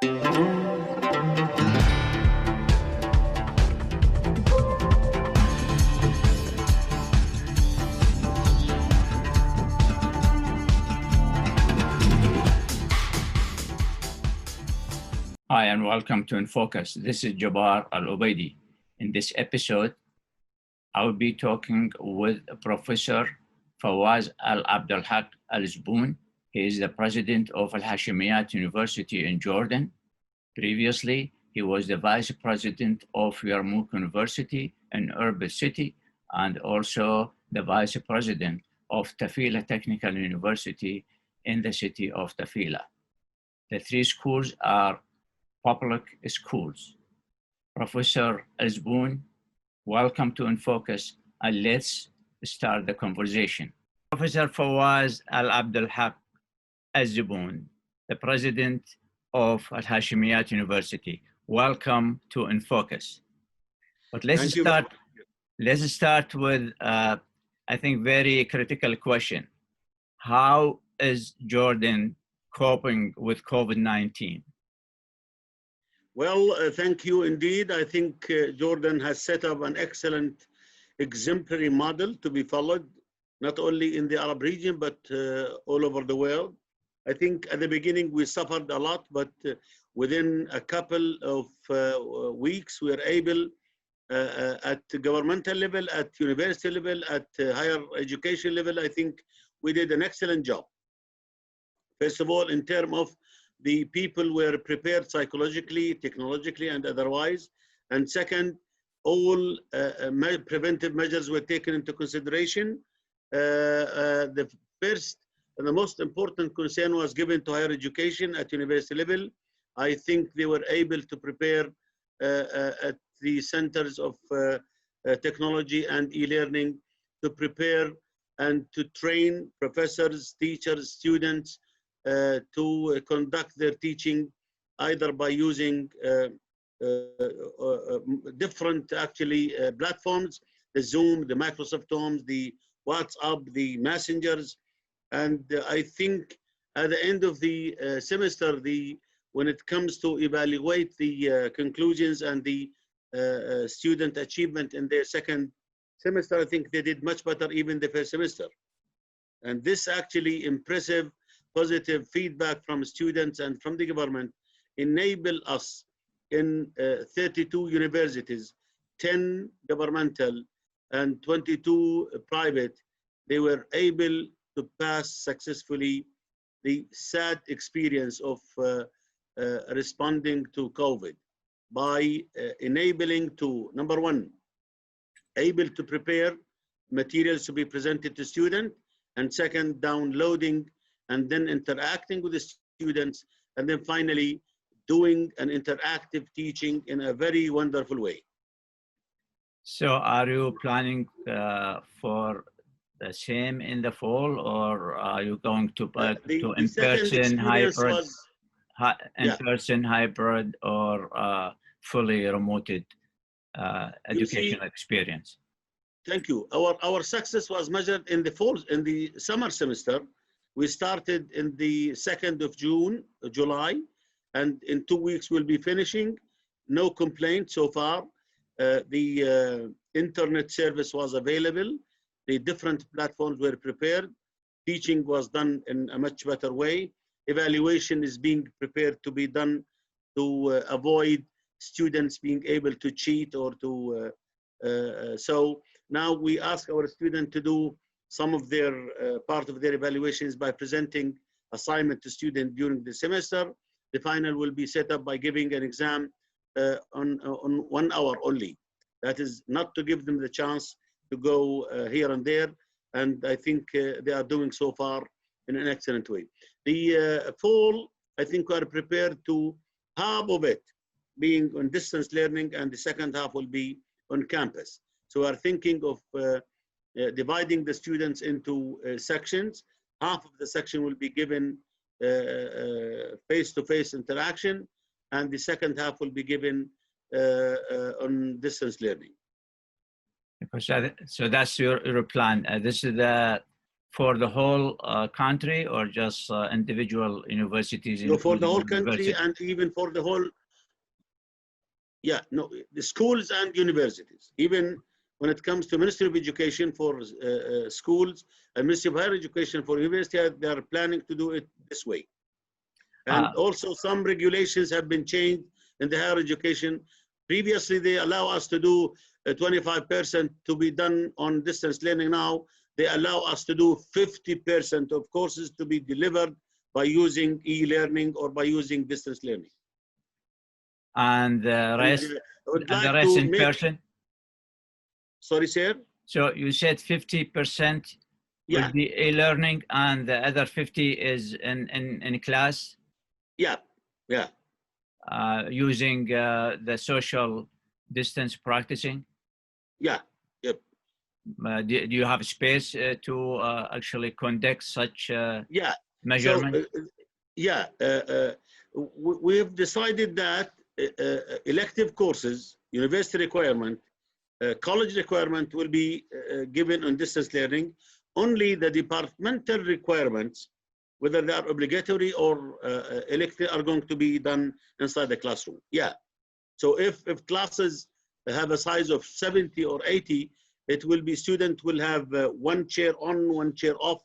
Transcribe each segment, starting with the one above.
Hi, and welcome to InFocus. This is Jabbar Al-Obaidi. In this episode, I will be talking with Professor Fawwaz Al-Abed Al-Haq Al-Zboon. He is the president of Hashemite University in Jordan. Previously, he was the vice president of Yarmouk University in Urban City, and also the vice president of Tafila Technical University in the city of Tafila. The three schools are public schools. Professor Al-Zboon, welcome to InFocus, and let's start the conversation. Professor Fawwaz Al-Abed Al-Haq Al-Zboon, the president of Hashemite University. Welcome to InFocus. But let's start with, I think, very critical question. How is Jordan coping with COVID-19? Well, thank you indeed. I think Jordan has set up an excellent exemplary model to be followed, not only in the Arab region, but all over the world. I think at the beginning we suffered a lot, but within a couple of weeks, we were able at the governmental level, at university level, at higher education level, I think we did an excellent job. First of all, in terms of the people were prepared psychologically, technologically, and otherwise. And second, all preventive measures were taken into consideration. The first and the most important concern was given to higher education at university level. I think they were able to prepare at the centers of technology and e-learning to prepare and to train professors, teachers, students, to conduct their teaching either by using different platforms, the Zoom, the Microsoft Teams, the WhatsApp, the messengers. And I think at the end of the semester, when it comes to evaluate the conclusions and the student achievement in their second semester, I think they did much better even the first semester. And this actually impressive positive feedback from students and from the government enable us in 32 universities, 10 governmental and 22 private. They were able to pass successfully the sad experience of responding to COVID by enabling to, number one, able to prepare materials to be presented to students, and second, downloading and then interacting with the students, and then finally doing an interactive teaching in a very wonderful way. So are you planning for the same in the fall, or are you going to in-person hybrid, hybrid, or fully remoted educational experience? Thank you. Our success was measured in the fall, in the summer semester. We started in the 2nd of July, and in 2 weeks we'll be finishing. No complaint so far. The internet service was available. The different platforms were prepared. Teaching was done in a much better way. Evaluation is being prepared to be done to avoid students being able to cheat or to, so now we ask our students to do some of their part of their evaluations by presenting assignment to students during the semester. The final will be set up by giving an exam on 1 hour only. That is not to give them the chance to go here and there. And I think they are doing so far in an excellent way. The fall, I think we are prepared to half of it being on distance learning, and the second half will be on campus. So we are thinking of dividing the students into sections. Half of the section will be given face-to-face interaction, and the second half will be given on distance learning. So that's your plan. This is the For the whole country, or just individual universities? No, for the whole including country, university? and even for the whole, yeah, no, the schools and universities. Even when it comes to Ministry of Education for schools and Ministry of Higher Education for university, they are planning to do it this way. And also some regulations have been changed in the higher education. Previously, they allow us to do 25% to be done on distance learning. Now, they allow us to do 50% of courses to be delivered by using e-learning or by using distance learning. And the rest, I would and like the rest to in make, person? sorry, sir? So you said 50% Yeah. will be e-learning, and the other 50 is in class? Yeah, yeah. Using the social distance practicing? Yeah, yep. Do you have space to actually conduct such Yeah. measurement? So, yeah, we've decided that elective courses, university requirement, college requirement will be given on distance learning. Only the departmental requirements, whether they are obligatory or elective, are going to be done inside the classroom. Yeah. So if classes have a size of 70 or 80, it will be, student will have one chair on, one chair off.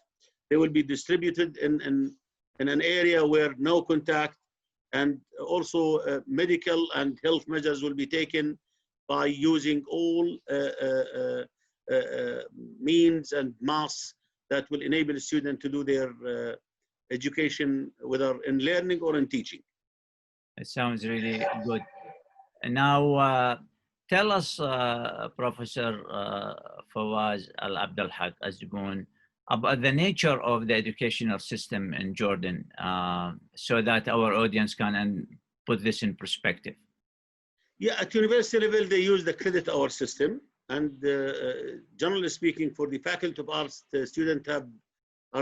They will be distributed in an area where no contact, and also medical and health measures will be taken by using all means and masks that will enable the student to do their education, whether in learning or in teaching. It sounds really good. And now, tell us, Professor Fawwaz Al-Abed Al-Haq, about the nature of the educational system in Jordan, so that our audience can put this in perspective. Yeah, at university level, they use the credit hour system. And generally speaking, for the Faculty of Arts, the students are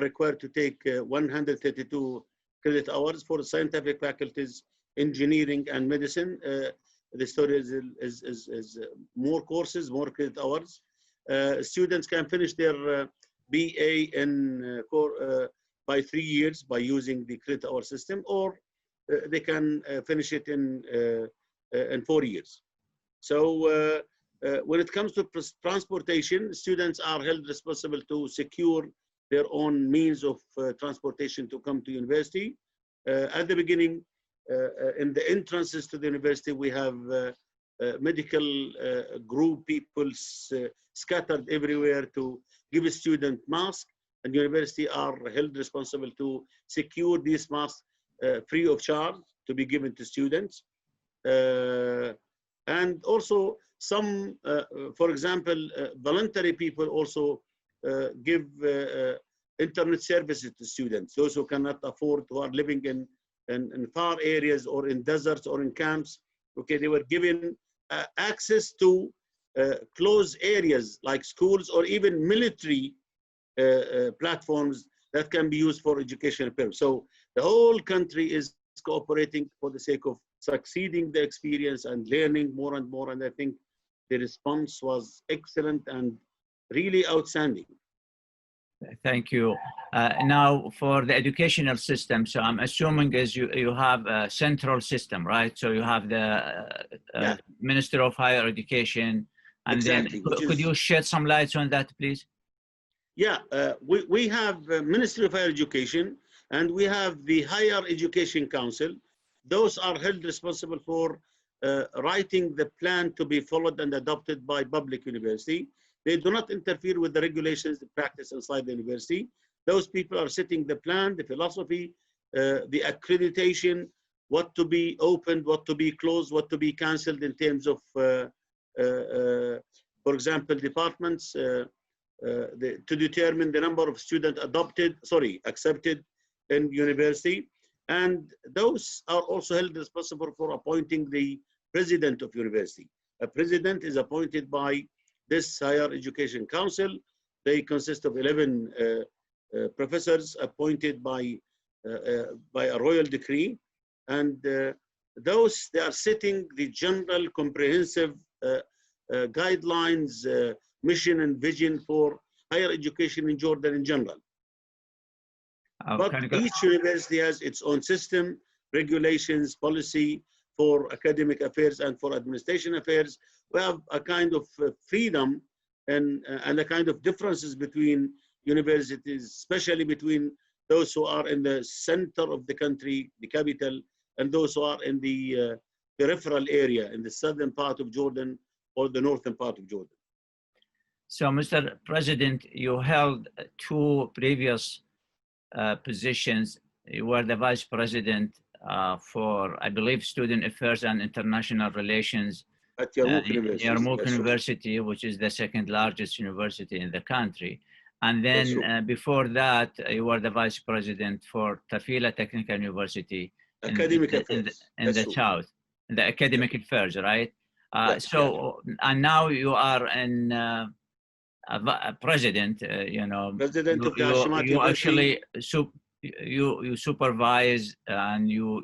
required to take 132 credit hours. For the scientific faculties, engineering and medicine, the story is more courses, more credit hours. Students can finish their BA by 3 years by using the credit hour system, or they can finish it in 4 years. So when it comes to transportation, students are held responsible to secure their own means of transportation to come to university. At the beginning, in the entrances to the university, we have medical group people scattered everywhere to give a student masks, and university are held responsible to secure these masks free of charge to be given to students. And also some, for example, voluntary people also give internet services to students, those who cannot afford, who are living in far areas or in deserts or in camps. Okay, they were given access to closed areas like schools or even military platforms that can be used for educational purposes. So the whole country is cooperating for the sake of succeeding the experience and learning more and more. And I think the response was excellent and really outstanding. Thank you. Now, for the educational system, so I'm assuming is you have a central system, right? So you have the Minister of Higher Education, and exactly, then could you shed some lights on that, please? Yeah, we have Ministry of Higher Education, and we have the Higher Education Council. Those are held responsible for writing the plan to be followed and adopted by public university. They do not interfere with the regulations, the practice inside the university. Those people are setting the plan, the philosophy, the accreditation, what to be opened, what to be closed, what to be canceled in terms of, for example, departments, to determine the number of students accepted in university. And those are also held responsible for appointing the president of university. A president is appointed by this Higher Education Council. They consist of 11 professors appointed by a royal decree. And those, they are setting the general comprehensive guidelines, mission and vision for higher education in Jordan in general. But each university has its own system, regulations, policy for academic affairs and for administration affairs. We have a kind of freedom and a kind of differences between universities, especially between those who are in the center of the country, the capital, and those who are in the peripheral area, in the southern part of Jordan or the northern part of Jordan. So, Mr. President, you held two previous positions. You were the Vice President for, I believe, Student Affairs and International Relations at Yarmouk University. Yarmouk University, which is the second largest university in the country. And then before that, you were the Vice President for Tafila Technical University in the south, in the academic affairs, right? And now you are in president, you know. President of the Hashemite University. Actually, you supervise and you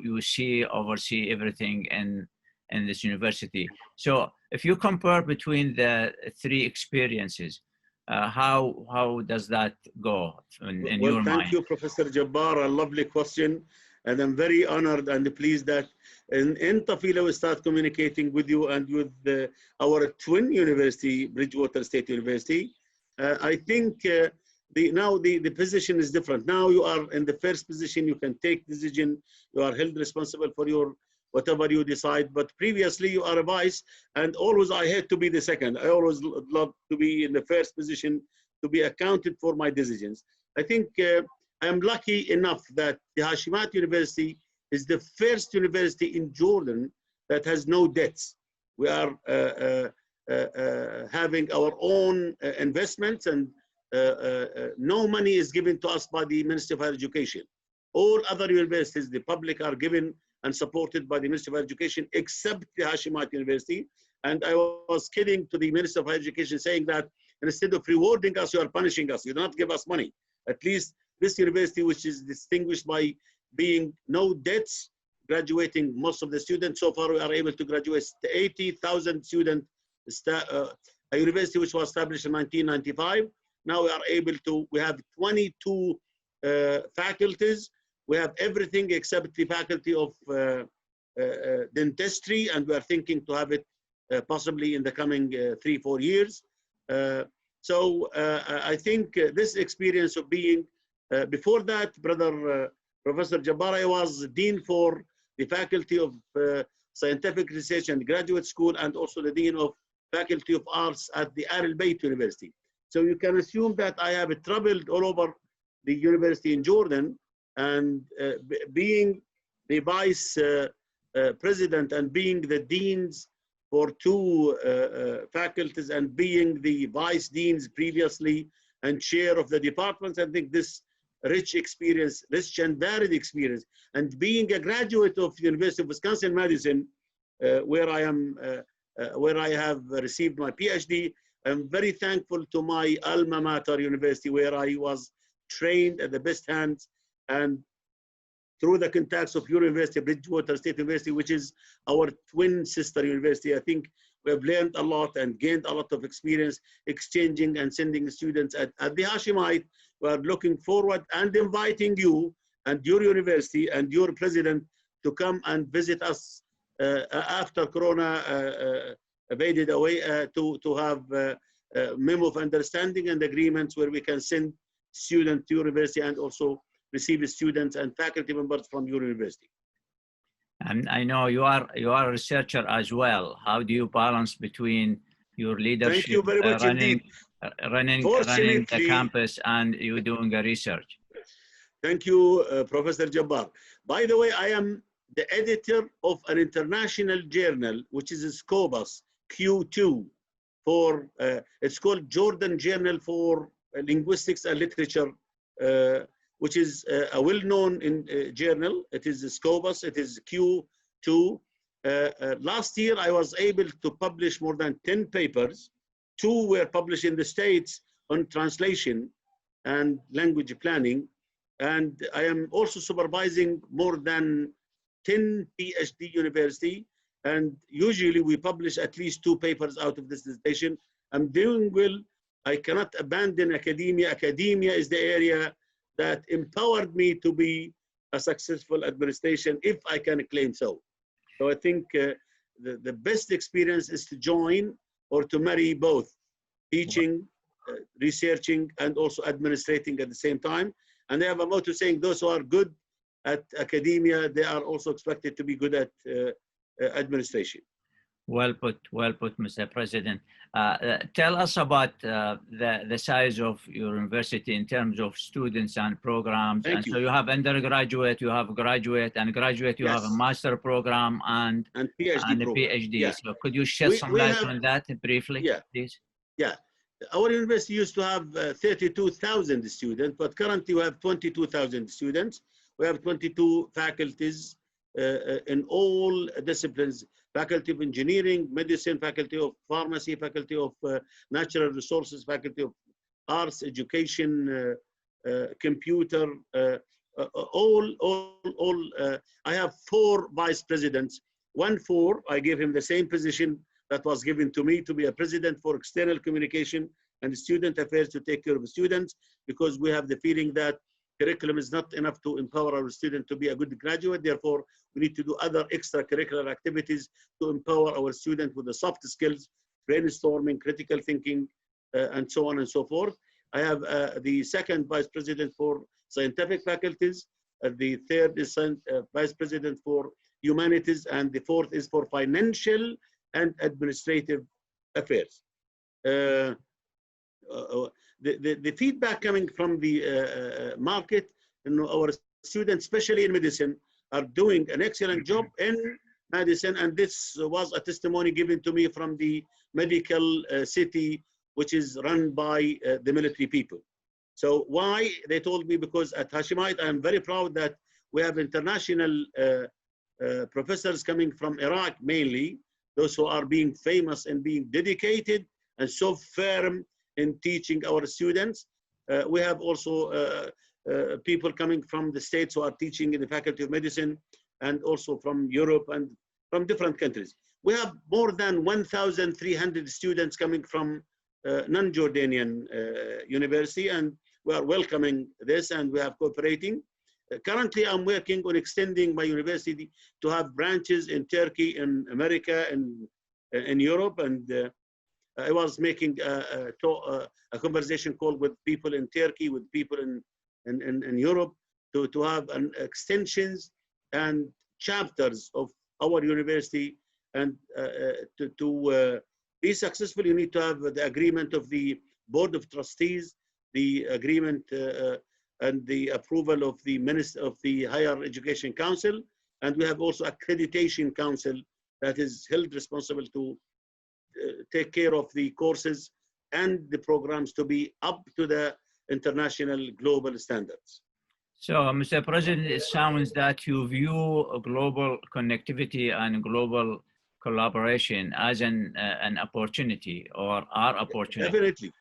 oversee everything in this university. So if you compare between the three experiences, how does that go in your mind? Thank you, Professor Jabbar. A lovely question. And I'm very honored and pleased that in Tafila we start communicating with you and with our twin university, Bridgewater State University. I think now the position is different. Now you are in the first position, you can take decision, you are held responsible for your whatever you decide, but previously you are a vice, and always I had to be the second. I always love to be in the first position, to be accounted for my decisions. I think I am lucky enough that the Hashemite University is the first university in Jordan that has no debts. We are having our own investments, and no money is given to us by the Ministry of Higher Education. All other universities, the public, are given and supported by the Ministry of Higher Education, except the Hashemite University. And I was kidding to the Minister of Higher Education, saying that instead of rewarding us, you are punishing us. You do not give us money. At least this university, which is distinguished by being no debts, graduating most of the students. So far, we are able to graduate 80,000 students. A university which was established in 1995. Now we are able to, we have 22 faculties. We have everything except the faculty of dentistry, and we are thinking to have it possibly in the coming 3-4 years. I think this experience of being, before that, Professor Jabbar, I was Dean for the Faculty of Scientific Research and Graduate School, and also the Dean of Faculty of Arts at the Al-Bayt University. So you can assume that I have traveled all over the university in Jordan, and being the vice president and being the deans for two faculties and being the vice deans previously and chair of the departments, I think this rich experience, rich and varied experience, and being a graduate of the University of Wisconsin-Madison, where I have received my PhD, I'm very thankful to my alma mater university, where I was trained at the best hands, and through the contacts of your university, Bridgewater State University, which is our twin sister university. I think we have learned a lot and gained a lot of experience exchanging and sending students at the Hashemite. We are looking forward and inviting you and your university and your president to come and visit us after Corona evaded away, to have a memo of understanding and agreements where we can send students to your university and also receive students and faculty members from your university. And I know you are a researcher as well. How do you balance between your leadership, Thank you very much running the campus, and you doing a research? Thank you, Professor Jabbar. By the way, I am the editor of an international journal, which is a Scopus Q2 for, it's called Jordan Journal for Linguistics and Literature, which is a well-known journal. It is a Scopus, it is Q2. Last year, I was able to publish more than 10 papers. 2 were published in the States on translation and language planning. And I am also supervising more than 10 PhD universities. And usually we publish at least 2 papers out of this dissertation. I'm doing well. I cannot abandon academia. Academia is the area that empowered me to be a successful administration, if I can claim so. So I think the best experience is to join or to marry both, teaching, researching, and also administrating at the same time. And they have a motto saying those who are good at academia, they are also expected to be good at administration. Well put, Mr. President. Tell us about the size of your university in terms of students and programs. Thank you. So you have undergraduate, you have graduate, and graduate, you have a master program and PhD and a program. PhD. Yeah. So could you shed some light on that briefly, please? Yeah. Our university used to have 32,000 students, but currently we have 22,000 students. We have 22 faculties in all disciplines: Faculty of Engineering, Medicine, Faculty of Pharmacy, Faculty of Natural Resources, Faculty of Arts, Education, Computer, I have 4 vice presidents. I gave him the same position that was given to me, to be a president for external communication and student affairs, to take care of students, because we have the feeling that curriculum is not enough to empower our student to be a good graduate. Therefore, we need to do other extracurricular activities to empower our student with the soft skills, brainstorming, critical thinking, and so on and so forth. I have the second vice president for scientific faculties. The third is vice president for humanities, and the fourth is for financial and administrative affairs. The feedback coming from the market, our students, especially in medicine, are doing an excellent job in medicine, and this was a testimony given to me from the medical city, which is run by the military people. So why? They told me because at Hashemite, I am very proud that we have international professors coming from Iraq mainly, those who are being famous and being dedicated and so firm in teaching our students. We have also people coming from the States who are teaching in the Faculty of Medicine, and also from Europe and from different countries. We have more than 1,300 students coming from non-Jordanian university, and we are welcoming this, and we are cooperating. Currently, I'm working on extending my university to have branches in Turkey, in America, and in Europe. And I was making a conversation call with people in Turkey, with people in Europe, to have extensions and chapters of our university. And to be successful, you need to have the agreement of the Board of Trustees, the agreement and the approval of the Minister of the Higher Education Council. And we have also accreditation council that is held responsible to take care of the courses and the programs to be up to the international global standards. So, Mr. President, it sounds that you view global connectivity and global collaboration as an opportunity, or our opportunity. Definitely.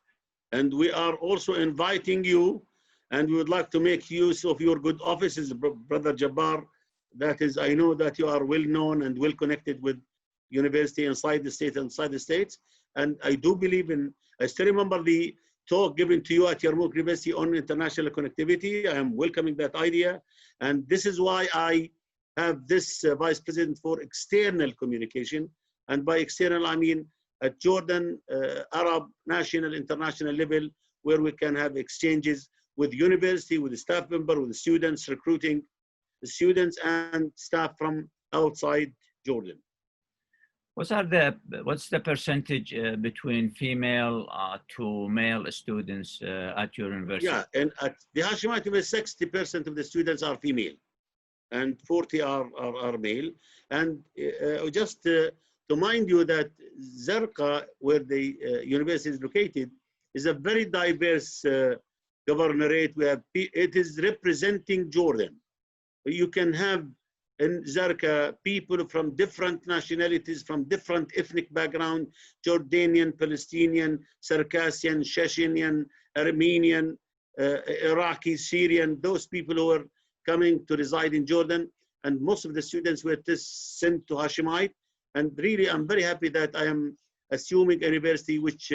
And we are also inviting you, and we would like to make use of your good offices, Brother Jabbar. That is, I know that you are well known and well connected with university inside the state and outside the states. And I do believe in, I still remember the talk given to you at Yarmouk University on international connectivity. I am welcoming that idea. And this is why I have this Vice President for external communication. And by external, I mean at Jordan, Arab, national, international level, where we can have exchanges with university, with the staff member, with the students, recruiting the students and staff from outside Jordan. What's the percentage between female to male students at your university? Yeah, and at the Hashemite University, 60% of the students are female, and 40 are male. And just to mind you that Zarqa, where the university is located, is a very diverse governorate. It is representing Jordan. You can have in Zarqa people from different nationalities, from different ethnic background: Jordanian, Palestinian, Circassian, Chechenian, Armenian, Iraqi, Syrian, those people who are coming to reside in Jordan. And most of the students were sent to Hashemite. And really, I'm very happy that I am assuming a university which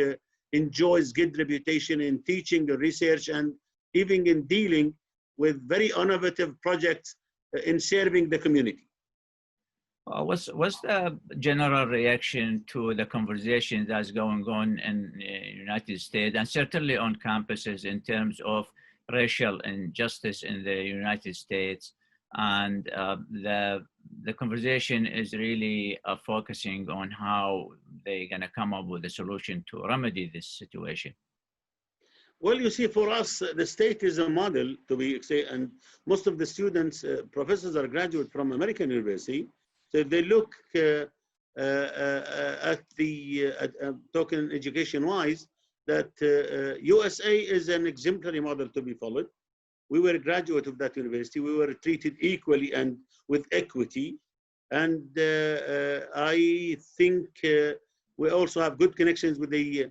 enjoys good reputation in teaching and research, and even in dealing with very innovative projects in serving the community. What's the general reaction to the conversation that's going on in the United States and certainly on campuses in terms of racial injustice in the United States? And the conversation is really focusing on how they're going to come up with a solution to remedy this situation. Well, you see, for us, the state is a model to be, and most of the students, professors are graduate from American University. So if they look at the token education-wise, that USA is an exemplary model to be followed. We were a graduate of that university. We were treated equally and with equity. And I think we also have good connections with the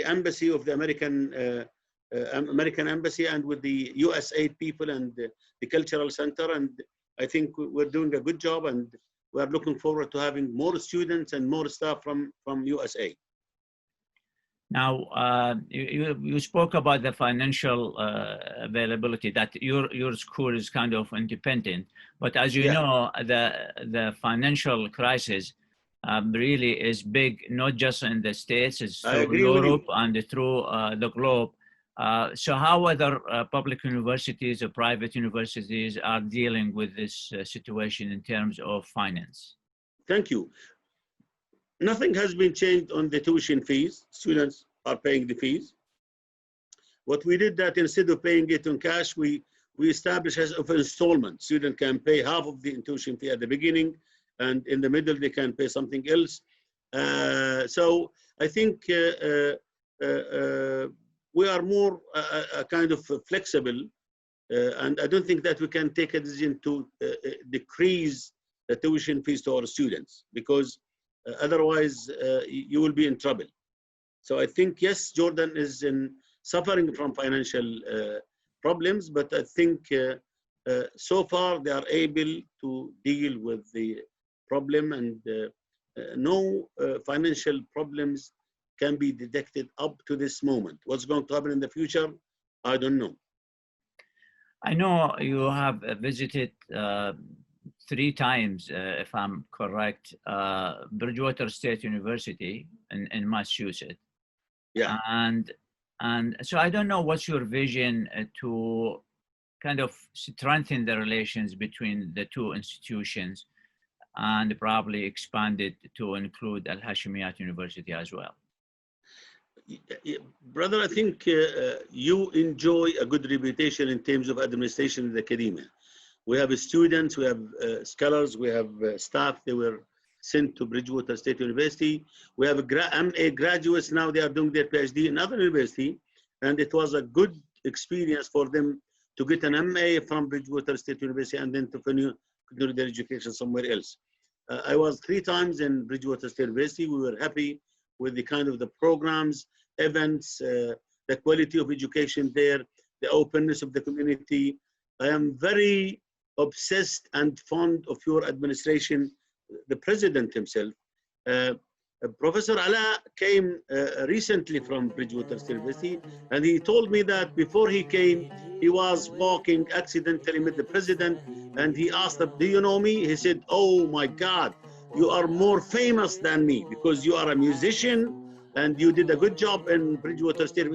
embassy of the American embassy and with the USA people and the cultural center. And I think we're doing a good job, and we are looking forward to having more students and more staff from USA. Now, you spoke about the financial availability, that your school is kind of independent, but as you know, the financial crisis really is big, not just in the States, it's through Europe and through the globe. So how other public universities or private universities are dealing with this situation in terms of finance? Thank you. Nothing has been changed on the tuition fees. Students are paying the fees. What we did that instead of paying it in cash, we established as of installment. Student can pay half of the tuition fee at the beginning, and in the middle they can pay something else. So I think we are more kind of flexible, and I don't think that we can take a decision to decrease the tuition fees to our students, because otherwise you will be in trouble. So I think, yes, Jordan is suffering from financial problems, but I think so far they are able to deal with the problem, and no financial problems can be detected up to this moment. What's going to happen in the future, I don't know. I know you have visited 3 times, if I'm correct, Bridgewater State University in Massachusetts. Yeah. And so I don't know what's your vision to kind of strengthen the relations between the 2 institutions and probably expand it to include Hashemite University as well. Brother, I think you enjoy a good reputation in terms of administration and academia. We have students, we have scholars, we have staff. They were sent to Bridgewater State University. We have MA graduates now, they are doing their PhD in other university, and it was a good experience for them to get an MA from Bridgewater State University and then to continue their education somewhere else. I was 3 times in Bridgewater State University. We were happy with the kind of the programs, events, the quality of education there, the openness of the community. I am very obsessed and fond of your administration, the president himself. Professor Ala came recently from Bridgewater State University, and he told me that before he came, he was walking, accidentally met the president, and he asked him, "Do you know me?" He said, "Oh my God, you are more famous than me because you are a musician and you did a good job in Bridgewater State."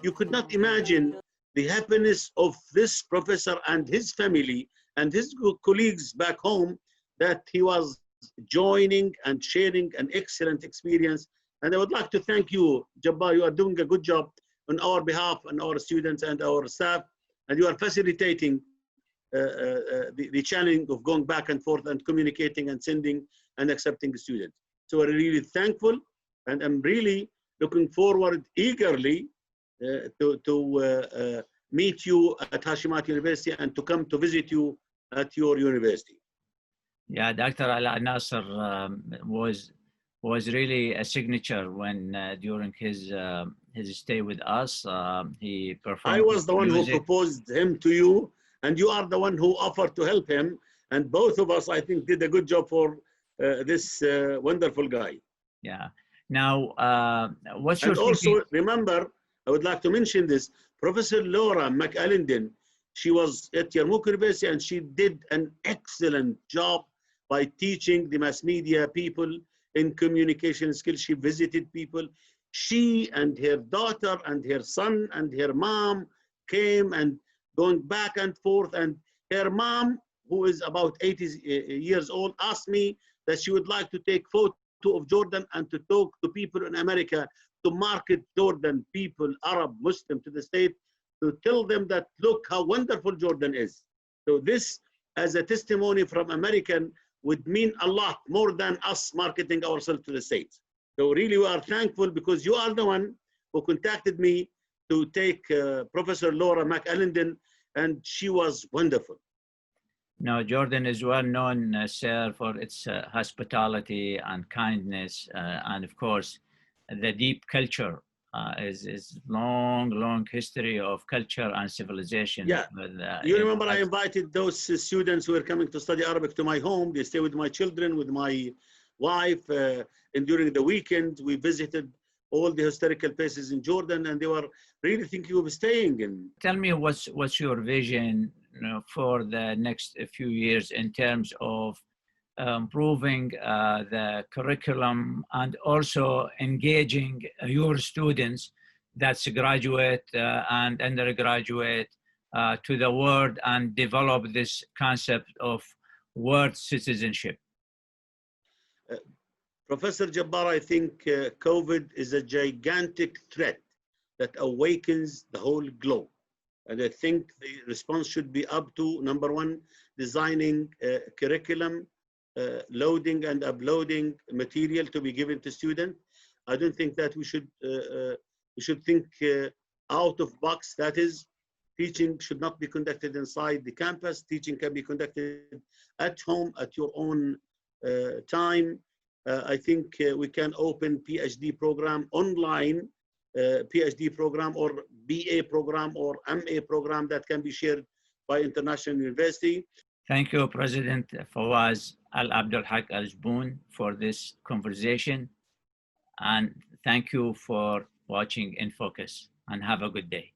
You could not imagine the happiness of this professor and his family and his colleagues back home, that he was joining and sharing an excellent experience. And I would like to thank you, Jabbar. You are doing a good job on our behalf and our students and our staff, and you are facilitating the challenge of going back and forth and communicating and sending and accepting the students. So we're really thankful, and I'm really looking forward eagerly to meet you at Hashemite University and to come to visit you at your university. Yeah, Dr. Ala Nasser was really a signature when during his stay with us. He performed. I was the one who proposed him to you, and you are the one who offered to help him. And both of us, I think, did a good job for this wonderful guy. Yeah. Now, what's your and also remember, I would like to mention this. Professor Laura McAlinden, She was at Yarmouk University, and she did an excellent job by teaching the mass media people in communication skills. She visited people. She and her daughter and her son and her mom came and going back and forth. And her mom, who is about 80 years old, asked me that she would like to take photo of Jordan and to talk to people in America, to market Jordan people, Arab, Muslim, to the state, to tell them that, look how wonderful Jordan is. So this, as a testimony from American, would mean a lot more than us marketing ourselves to the States. So really, we are thankful because you are the one who contacted me to take Professor Laura McAllendon, and she was wonderful. Now, Jordan is well known, sir, for its hospitality and kindness, and of course, the deep culture is long history of culture and civilization. Yeah, you remember I invited those students who were coming to study Arabic to my home. They stay with my children, with my wife, and during the weekend, we visited all the historical places in Jordan, and they were really thinking of staying in. Tell me what's your vision, for the next few years in terms of improving the curriculum and also engaging your students, that's graduate and undergraduate, to the world and develop this concept of world citizenship? Professor Jabbar, I think COVID is a gigantic threat that awakens the whole globe. And I think the response should be up to, number one, designing curriculum, loading and uploading material to be given to students. I don't think that we should think out of box. That is, teaching should not be conducted inside the campus. Teaching can be conducted at home at your own time. I think we can open PhD program online, PhD program or BA program or MA program that can be shared by international university. Thank you, President Fawwaz Al-Abed Al-Haq Al-Zboon, for this conversation. And thank you for watching InFocus, and have a good day.